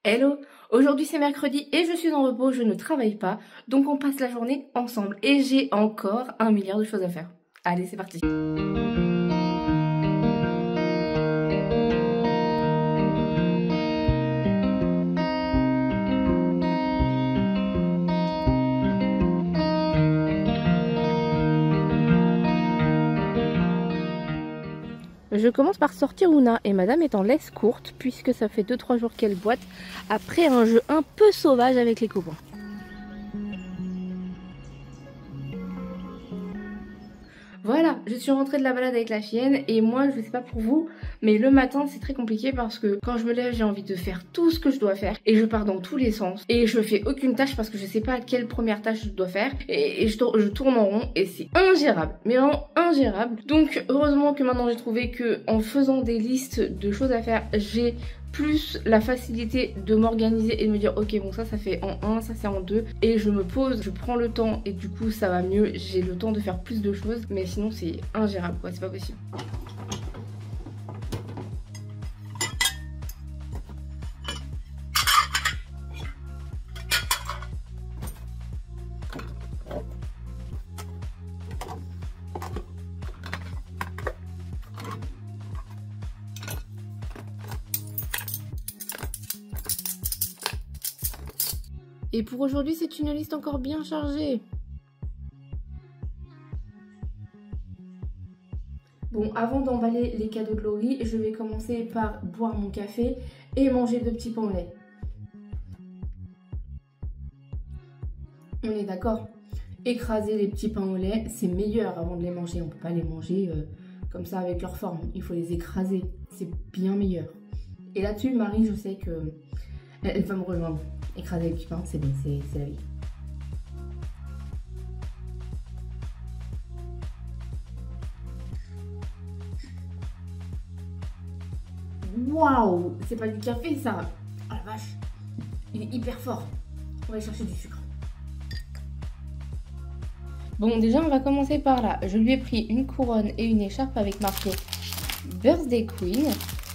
Hello, aujourd'hui c'est mercredi et je suis en repos, je ne travaille pas, donc on passe la journée ensemble et j'ai encore 1 milliard de choses à faire. Allez, c'est parti. Je commence par sortir Ouna et madame est en laisse courte puisque ça fait 2-3 jours qu'elle boite après un jeu un peu sauvage avec les copains. Voilà, je suis rentrée de la balade avec la chienne et moi je sais pas pour vous, mais le matin c'est très compliqué parce que quand je me lève j'ai envie de faire tout ce que je dois faire et je pars dans tous les sens et je fais aucune tâche parce que je sais pas quelle première tâche je dois faire et je tourne en rond et c'est ingérable, mais vraiment ingérable. Donc heureusement que maintenant j'ai trouvé que en faisant des listes de choses à faire, j'ai plus la facilité de m'organiser et de me dire ok bon ça fait en 1, ça c'est en 2 et je me pose, je prends le temps et du coup ça va mieux, j'ai le temps de faire plus de choses mais sinon c'est ingérable quoi, c'est pas possible. Et pour aujourd'hui, c'est une liste encore bien chargée. Bon, avant d'emballer les cadeaux de Laurie, je vais commencer par boire mon café et manger 2 petits pains au lait. On est d'accord? Écraser les petits pains au lait, c'est meilleur avant de les manger. On peut pas les manger comme ça avec leur forme. Il faut les écraser. C'est bien meilleur. Et là-dessus, Marie, je sais que elle va me rejoindre. Écraser les petits pains, c'est bien, c'est la vie. Waouh, c'est pas du café ça. Oh la vache, il est hyper fort. On va aller chercher du sucre. Bon, déjà on va commencer par là. Je lui ai pris une couronne et une écharpe avec marqué Birthday Queen.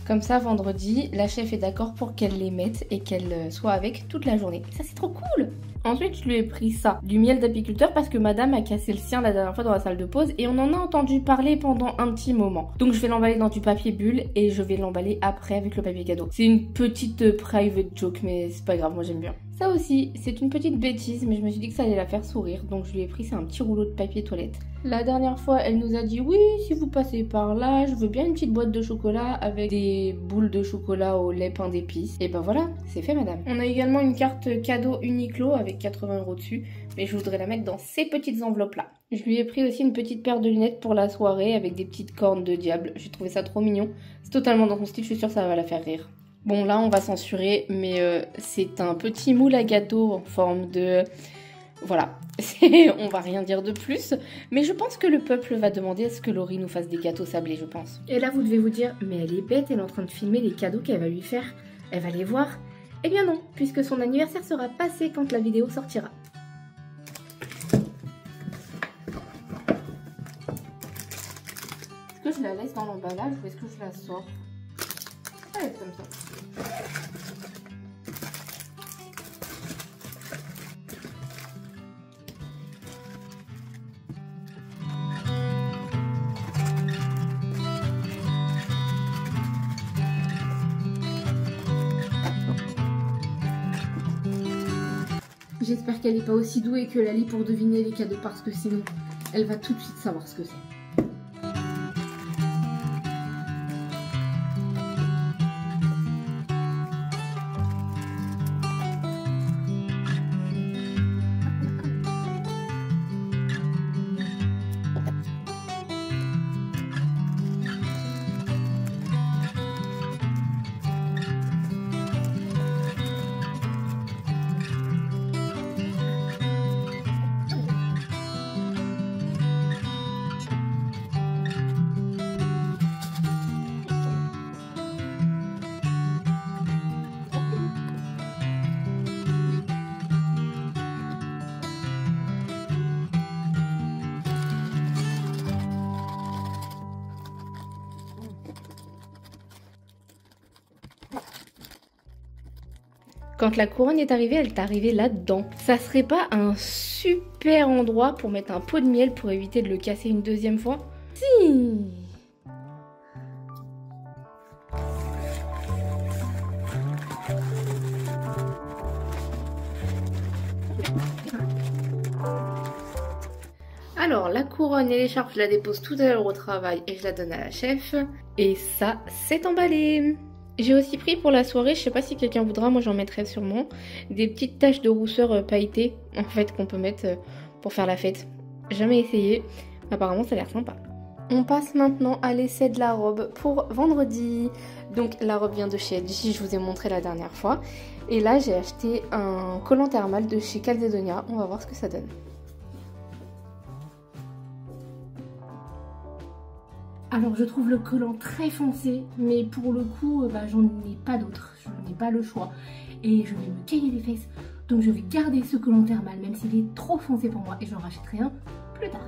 Comme ça, vendredi, la chef est d'accord pour qu'elle les mette et qu'elle soit avec toute la journée. Ça, c'est trop cool! Ensuite, je lui ai pris ça, du miel d'apiculteur, parce que madame a cassé le sien la dernière fois dans la salle de pause et on en a entendu parler pendant un petit moment. Donc, je vais l'emballer dans du papier bulle et je vais l'emballer après avec le papier cadeau. C'est une petite private joke, mais c'est pas grave, moi j'aime bien. Ça aussi, c'est une petite bêtise, mais je me suis dit que ça allait la faire sourire, donc je lui ai pris, c'est un petit rouleau de papier toilette. La dernière fois, elle nous a dit oui, si vous passez par là, je veux bien une petite boîte de chocolat avec des boules de chocolat au lait pain d'épices. Et ben voilà, c'est fait madame. On a également une carte cadeau Uniqlo avec 80 € dessus, mais je voudrais la mettre dans ces petites enveloppes là. Je lui ai pris aussi une petite paire de lunettes pour la soirée avec des petites cornes de diable. J'ai trouvé ça trop mignon. C'est totalement dans son style, je suis sûre que ça va la faire rire. Bon là on va censurer, mais c'est un petit moule à gâteau en forme de... Voilà, on va rien dire de plus, mais je pense que le peuple va demander à ce que Laurie nous fasse des gâteaux sablés, je pense. Et là vous devez vous dire, mais elle est bête, elle est en train de filmer les cadeaux qu'elle va lui faire, elle va les voir. Eh bien non, puisque son anniversaire sera passé quand la vidéo sortira. Est-ce que je la laisse dans l'emballage ou est-ce que je la sors? Elle est comme ça. J'espère qu'elle n'est pas aussi douée que Lali pour deviner les cadeaux parce que sinon, elle va tout de suite savoir ce que c'est. Quand la couronne est arrivée, elle est arrivée là-dedans. Ça serait pas un super endroit pour mettre un pot de miel pour éviter de le casser une deuxième fois? Si. Alors, la couronne et l'écharpe, je la dépose tout à l'heure au travail et je la donne à la chef. Et ça, c'est emballé. J'ai aussi pris pour la soirée, je sais pas si quelqu'un voudra, moi j'en mettrai sûrement, des petites taches de rousseur pailletées, en fait, qu'on peut mettre pour faire la fête. Jamais essayé, apparemment ça a l'air sympa. On passe maintenant à l'essai de la robe pour vendredi. Donc la robe vient de chez LG, je vous ai montré la dernière fois. Et là j'ai acheté un collant thermal de chez Calzedonia, on va voir ce que ça donne. Alors je trouve le collant très foncé, mais pour le coup, j'en ai pas d'autre, je n'ai pas le choix. Et je vais me cailler les fesses, donc je vais garder ce collant thermal, même s'il est trop foncé pour moi, et j'en rachèterai un plus tard.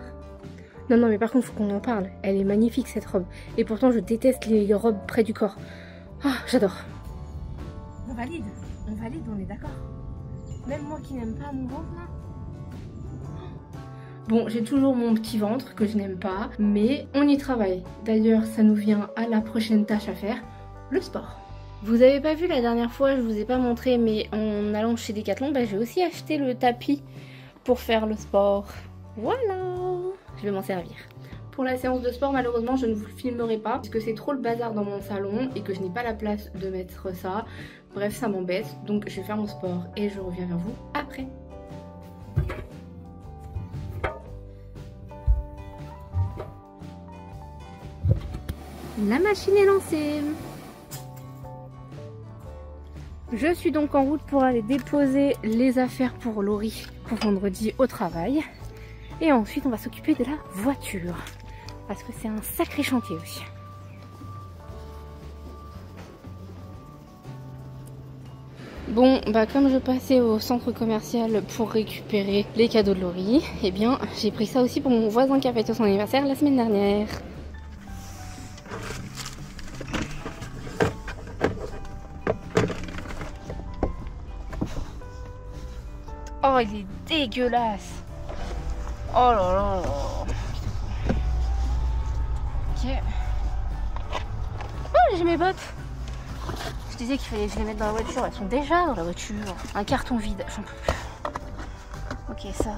Non, mais par contre, faut qu'on en parle, elle est magnifique cette robe. Et pourtant, je déteste les robes près du corps. Ah, j'adore. On valide, on est d'accord. Même moi qui n'aime pas mon ventre là. Bon, j'ai toujours mon petit ventre que je n'aime pas, mais on y travaille. D'ailleurs, ça nous vient à la prochaine tâche à faire, le sport. Vous avez pas vu la dernière fois, je vous ai pas montré, mais en allant chez Decathlon, j'ai aussi acheté le tapis pour faire le sport. Voilà, je vais m'en servir. Pour la séance de sport, malheureusement, je ne vous le filmerai pas parce que c'est trop le bazar dans mon salon et que je n'ai pas la place de mettre ça. Bref, ça m'embête, donc je vais faire mon sport et je reviens vers vous après. La machine est lancée. Je suis donc en route pour aller déposer les affaires pour Laurie pour vendredi au travail. Et ensuite on va s'occuper de la voiture. Parce que c'est un sacré chantier aussi. Bon, comme je passais au centre commercial pour récupérer les cadeaux de Laurie, eh bien j'ai pris ça aussi pour mon voisin qui a fêté son anniversaire la semaine dernière. Oh, il est dégueulasse. Oh là là là. Ok. Oh, j'ai mes bottes. Je disais qu'il fallait que je les mette dans la voiture. Elles sont déjà dans la voiture. Un carton vide. J'en peux plus. Ok, ça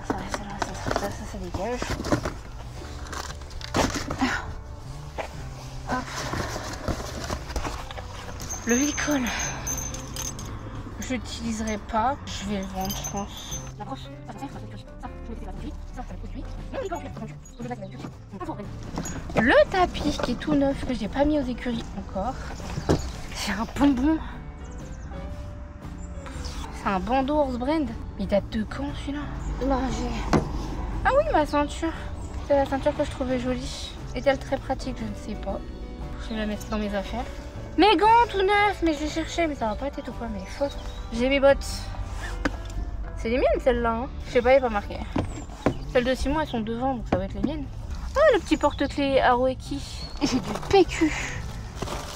dégage. Hop. Le licol. Je l'utiliserai pas. Je vais le vendre, je pense. Le tapis qui est tout neuf que j'ai pas mis aux écuries encore. C'est un bonbon. C'est un bandeau Horse Brand. Il date de quand celui-là? Là j'ai... Ah oui, ma ceinture. C'est la ceinture que je trouvais jolie. Est-elle très pratique? Je ne sais pas. Je vais la mettre dans mes affaires. Mes gants tout neufs, mais je vais chercher, mais ça va pas être tout quoi, mais faute. J'ai mes bottes. C'est les miennes celles-là, hein. Je sais pas, il n'y a pas marqué. Celles de Simon, elles sont devant, donc ça va être les miennes. Ah, le petit porte-clés Aroeki. J'ai du PQ.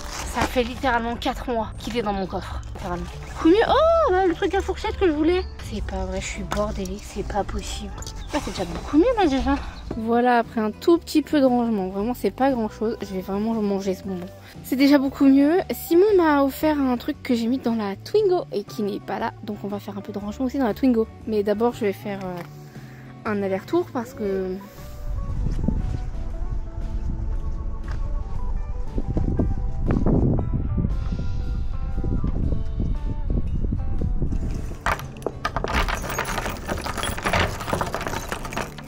Ça fait littéralement 4 mois qu'il est dans mon coffre. Littéralement. Oh, le truc à fourchette que je voulais. C'est pas vrai, je suis bordélique, c'est pas possible. Ah, c'est déjà beaucoup mieux là déjà. Voilà, après un tout petit peu de rangement. Vraiment, c'est pas grand chose. Je vais vraiment manger ce bonbon. C'est déjà beaucoup mieux. Simon m'a offert un truc que j'ai mis dans la Twingo et qui n'est pas là. Donc on va faire un peu de rangement aussi dans la Twingo. Mais d'abord, je vais faire un aller-retour parce que...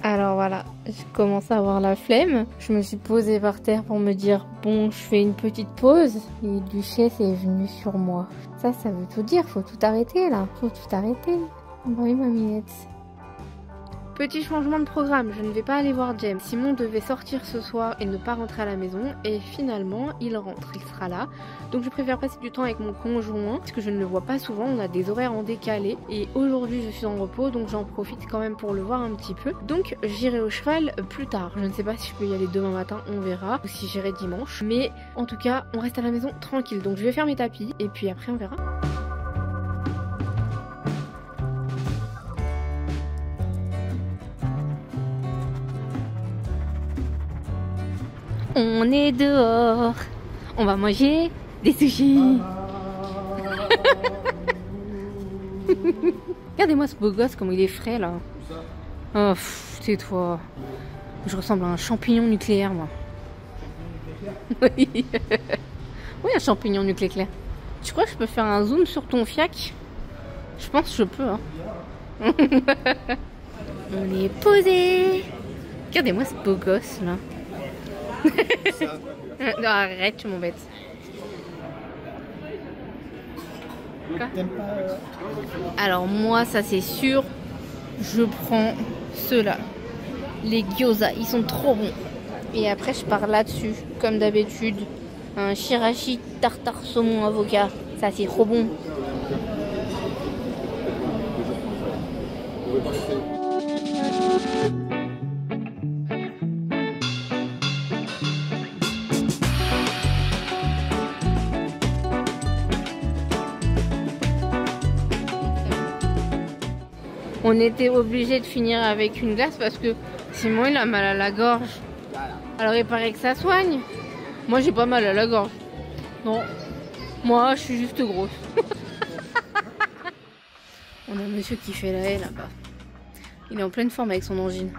Alors voilà, je commence à avoir la flemme. Je me suis posée par terre pour me dire bon, je fais une petite pause. Et Duchesse est venue sur moi. Ça veut tout dire, faut tout arrêter là. Faut tout arrêter. Bah oui, ma minette. Petit changement de programme, je ne vais pas aller voir James. Simon devait sortir ce soir et ne pas rentrer à la maison. Et finalement, il rentre, il sera là. Donc je préfère passer du temps avec mon conjoint, parce que je ne le vois pas souvent, on a des horaires en décalé. Et aujourd'hui je suis en repos, donc j'en profite quand même pour le voir un petit peu. Donc j'irai au cheval plus tard. Je ne sais pas si je peux y aller demain matin, on verra. Ou si j'irai dimanche. Mais en tout cas, on reste à la maison tranquille. Donc je vais faire mes tapis, et puis après on verra. On est dehors. On va manger des sushis. Regardez-moi ce beau gosse, comme il est frais là. Oh, tais-toi. Je ressemble à un champignon nucléaire, moi. Oui. Oui, un champignon nucléaire. Tu crois que je peux faire un zoom sur ton fiac? Je pense que je peux. Hein. On est posé. Regardez-moi ce beau gosse là. Non, arrête, tu m'embêtes. Alors moi, ça c'est sûr, je prends ceux-là. Les gyoza, ils sont trop bons. Et après, je pars là-dessus, comme d'habitude. Un shirashi tartare saumon avocat. Ça c'est trop bon. On était obligé de finir avec une glace parce que Simon il a mal à la gorge. Alors il paraît que ça soigne. Moi j'ai pas mal à la gorge. Non, moi je suis juste grosse. On a un monsieur qui fait la haie là-bas. Il est en pleine forme avec son angine.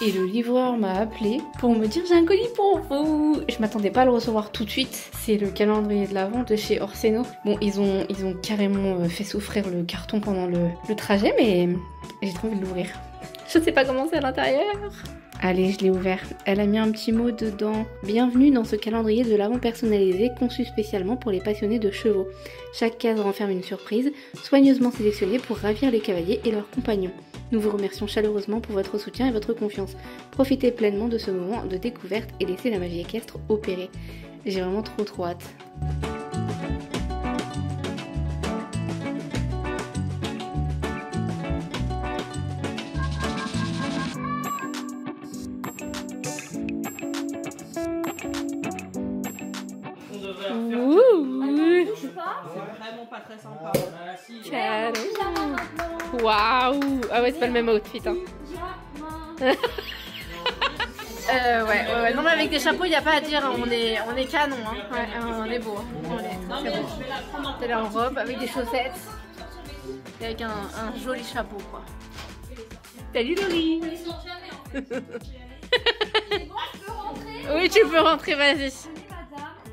Et le livreur m'a appelé pour me dire j'ai un colis pour vous. Je m'attendais pas à le recevoir tout de suite. C'est le calendrier de l'Avent de chez Orseno. Bon, ils ont carrément fait souffrir le carton pendant le trajet, mais j'ai trop envie de l'ouvrir. Je sais pas comment c'est à l'intérieur. Allez, je l'ai ouvert. Elle a mis un petit mot dedans. Bienvenue dans ce calendrier de l'Avent personnalisé conçu spécialement pour les passionnés de chevaux. Chaque case renferme une surprise, soigneusement sélectionnée pour ravir les cavaliers et leurs compagnons. Nous vous remercions chaleureusement pour votre soutien et votre confiance. Profitez pleinement de ce moment de découverte et laissez la magie équestre opérer. J'ai vraiment trop hâte. C'est vraiment pas très sympa. Waouh! Ah ouais, c'est pas le même outfit. Hein. ouais. Non, mais avec des chapeaux, il n'y a pas à dire. On est canon. Hein. Ouais, on est beau. C'est bon. T'es là en robe avec des chaussettes. Et avec un joli chapeau, quoi. Salut Laurie! Oui, tu peux rentrer, vas-y.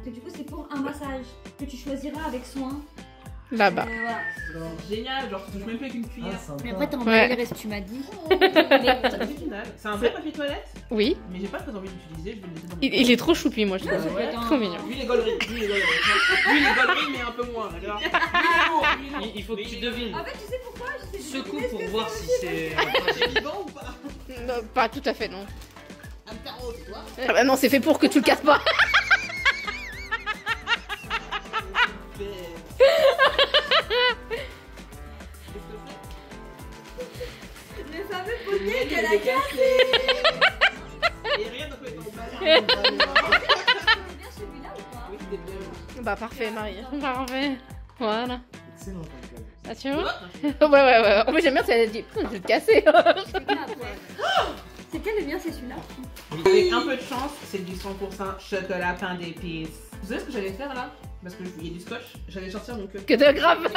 Du coup, c'est pour un massage que tu choisiras avec soin. Là-bas. Voilà. Génial, genre tu touches même plus avec une cuillère. Mais après, t'as envoyé le reste, tu m'as dit. C'est un vrai papier toilette, oui. mais j'ai pas très envie d'utiliser. Je vais le laisser dans mon Il est trop choupi, moi je trouve. Ouais. Trop mignon. Lui les gauleries, mais un peu moins, d'accord. Il faut que tu devines. En fait, tu sais pourquoi je sais Secoue pour voir si c'est. C'est vivant ou pas? Non, pas tout à fait, non. Un tarot, tu vois. Ah bah non, c'est fait pour que tu le casses pas. le fameux poignet qu'elle a cassé. Et rien ne peut être emballé. C'était bien celui-là ou pas? Oui, c'était bien. Bah parfait, Marie. Parfait. Voilà. Excellent. Ah, tu vois? Ouais. En plus, j'aime bien, elle a dit, je vais te casser. C'est quel le mien? C'est celui-là. Avec un peu de chance, c'est du 100% chocolat pain d'épices. Vous savez ce que j'allais faire là? Parce qu'il y a du scotch, j'allais sortir mon queue. Que de grave.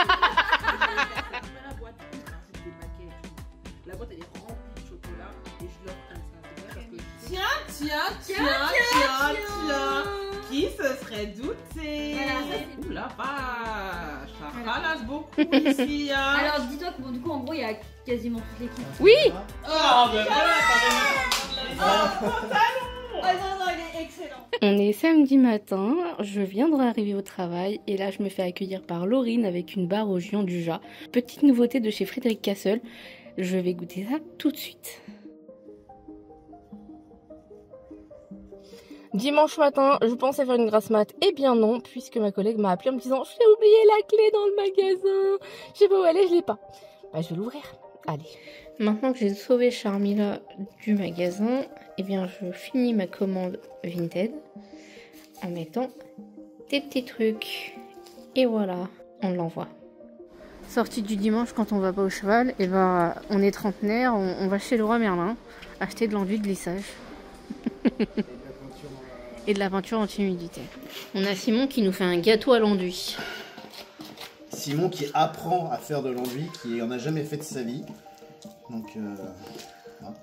La boîte elle est remplie de chocolat et je l'offre comme ça. Tiens. Qui se serait douté? Ouh la vache, ça ralasse beaucoup ici. Hein. Alors, dis-toi que bon, du coup, en gros, il y a quasiment toute l'équipe. Oui. Oh, ben voilà, Oh non, il est excellent. On est samedi matin, je viens d'arriver au travail et là je me fais accueillir par Laurine avec une barre au géant du Jat. Petite nouveauté de chez Frédéric Castle, je vais goûter ça tout de suite. Dimanche matin, je pensais faire une grasse mat, eh bien non, puisque ma collègue m'a appelé en me disant « J'ai oublié la clé dans le magasin, je sais pas où elle est, je l'ai pas. » Bah je vais l'ouvrir, allez. Maintenant que j'ai sauvé Charmila du magasin, eh bien je finis ma commande Vinted en mettant des petits trucs. Et voilà, on l'envoie. Sortie du dimanche quand on va pas au cheval, et ben on est trentenaire, on va chez le roi Merlin acheter de l'enduit de lissage. Et de la peinture anti-humidité. On a Simon qui nous fait un gâteau à l'enduit. Simon qui apprend à faire de l'enduit, qui en a jamais fait de sa vie. Donc,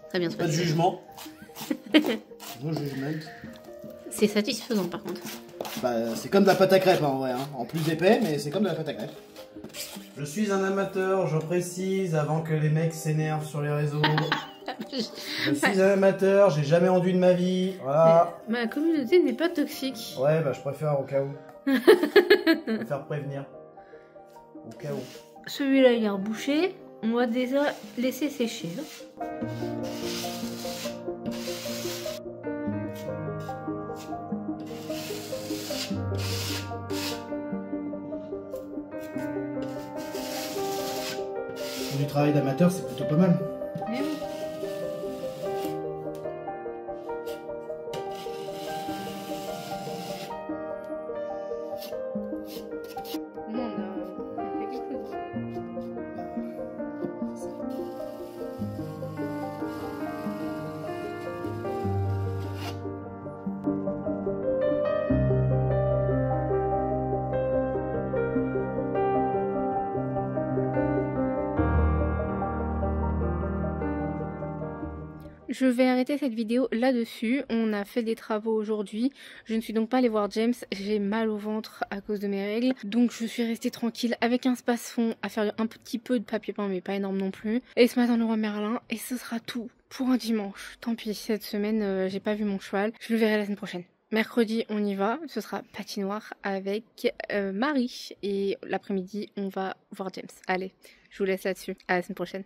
Très bien se pas de passer. jugement. No jugement. C'est satisfaisant par contre. Bah, c'est comme de la pâte à crêpes en vrai, hein. En plus épais, mais c'est comme de la pâte à crêpes. Je suis un amateur, je précise avant que les mecs s'énervent sur les réseaux. Je suis un amateur, j'ai jamais enduit de ma vie, voilà. Ma communauté n'est pas toxique. Ouais, bah je préfère au cas où. Je préfère prévenir. Au cas où. Celui-là il est rebouché, on va déjà laisser sécher. Pour du travail d'amateur, c'est plutôt pas mal. Mais oui. Non, on a fait quelque chose. Je vais arrêter cette vidéo là-dessus. On a fait des travaux aujourd'hui. Je ne suis donc pas allée voir James. J'ai mal au ventre à cause de mes règles. Donc je suis restée tranquille avec un space-fond à faire un petit peu de papier peint mais pas énorme non plus. Et ce matin le roi Merlin. Et ce sera tout pour un dimanche. Tant pis, cette semaine j'ai pas vu mon cheval. Je le verrai la semaine prochaine. Mercredi on y va. Ce sera patinoire avec Marie. Et l'après-midi on va voir James. Allez, je vous laisse là-dessus. À la semaine prochaine.